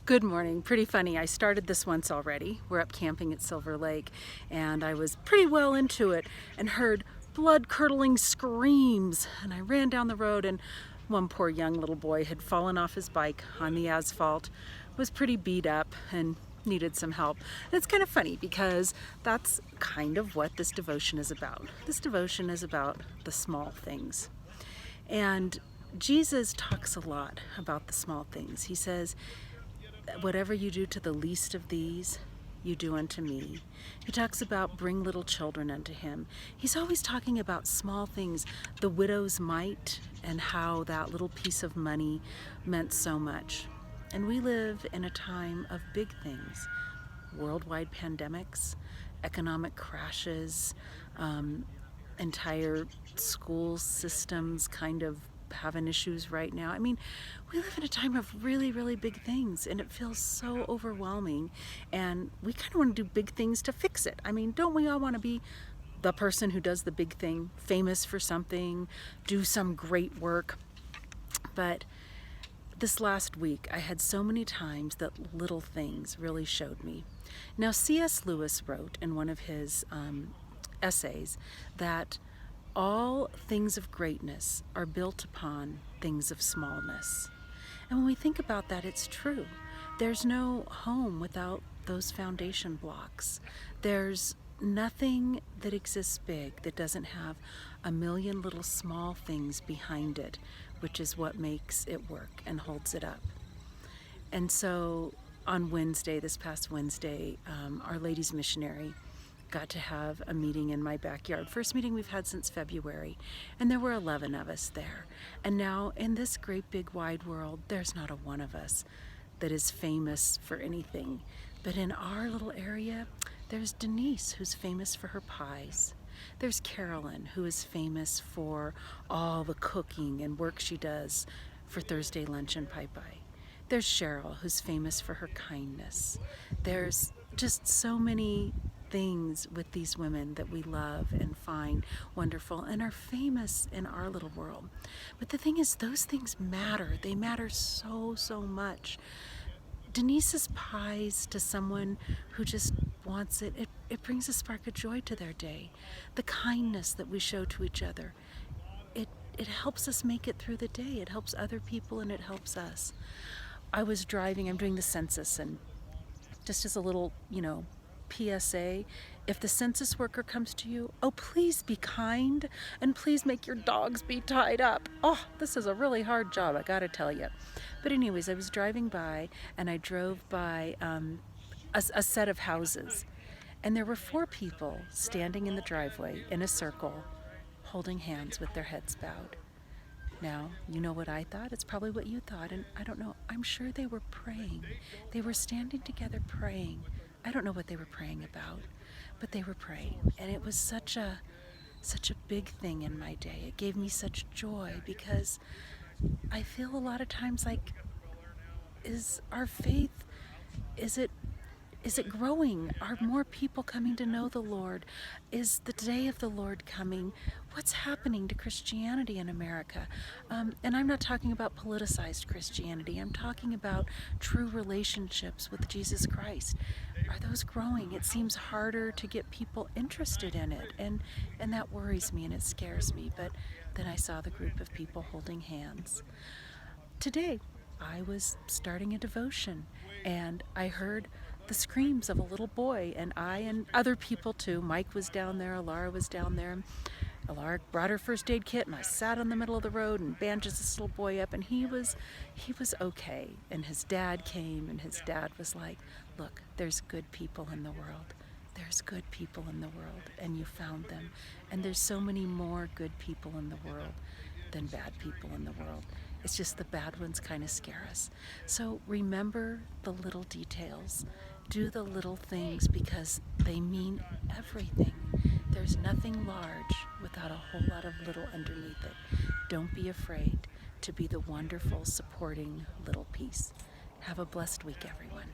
Good morning. Pretty funny. I started this once already. We're up camping at Silver Lake, and I was pretty well into it and heard blood-curdling screams. And I ran down the road, and one poor young little boy had fallen off his bike on the asphalt, was pretty beat up, and needed some help. And it's kind of funny because that's kind of what this devotion is about. This devotion is about the small things. And Jesus talks a lot about the small things. He says, whatever you do to the least of these, you do unto me. He talks about bring little children unto him. He's always talking about small things, the widow's mite, and how that little piece of money meant so much. And we live in a time of big things, worldwide pandemics, economic crashes, entire school systems kind of having issues right now. I mean, we live in a time of really, really big things, and it feels so overwhelming, and we kind of want to do big things to fix it. I mean, don't we all want to be the person who does the big thing, famous for something, do some great work? But this last week, I had so many times that little things really showed me. Now, C.S. Lewis wrote in one of his essays that all things of greatness are built upon things of smallness. And when we think about that, it's true. There's no home without those foundation blocks. There's nothing that exists big that doesn't have a million little small things behind it, which is what makes it work and holds it up. And so on Wednesday, this past Wednesday, Our Lady's Missionary got to have a meeting in my backyard. First meeting we've had since February, and there were 11 of us there. And now in this great big wide world, there's not a one of us that is famous for anything. But in our little area, there's Denise, who's famous for her pies. There's Carolyn, who is famous for all the cooking and work she does for Thursday lunch and Pai Pai. There's Cheryl, who's famous for her kindness. There's just so many things with these women that we love and find wonderful and are famous in our little world. But the thing is, those things matter. They matter so, so much. Denise's pies to someone who just wants it, it brings a spark of joy to their day. The kindness that we show to each other, it helps us make it through the day. It helps other people and it helps us. I was driving, I'm doing the census, and just as a little, PSA, if the census worker comes to you, oh, please be kind and please make your dogs be tied up. Oh, this is a really hard job, I gotta tell you. But anyways, I was driving by, and I drove by a set of houses, and there were 4 people standing in the driveway in a circle holding hands with their heads bowed. Now, you know what I thought? It's probably what you thought, and I don't know. I'm sure they were praying. They were standing together praying. I don't know what they were praying about, but they were praying. And it was such a big thing in my day. It gave me such joy because I feel a lot of times like, is our faith, is it growing? Are more people coming to know the Lord? Is the day of the Lord coming? What's happening to Christianity in America? And I'm not talking about politicized Christianity. I'm talking about true relationships with Jesus Christ. Are those growing? It seems harder to get people interested in it, and that worries me and it scares me. But then I saw the group of people holding hands. Today, I was starting a devotion, and I heard the screams of a little boy, and I and other people too. Mike was down there, Alara was down there. Alara brought her first aid kit, and I sat on the middle of the road and bandaged this little boy up, and he was okay. And his dad came, and his dad was like, look, there's good people in the world. There's good people in the world, and you found them. And there's so many more good people in the world than bad people in the world. It's just the bad ones kind of scare us. So remember the little details. Do the little things because they mean everything. There's nothing large without a whole lot of little underneath it. Don't be afraid to be the wonderful, supporting little piece. Have a blessed week, everyone.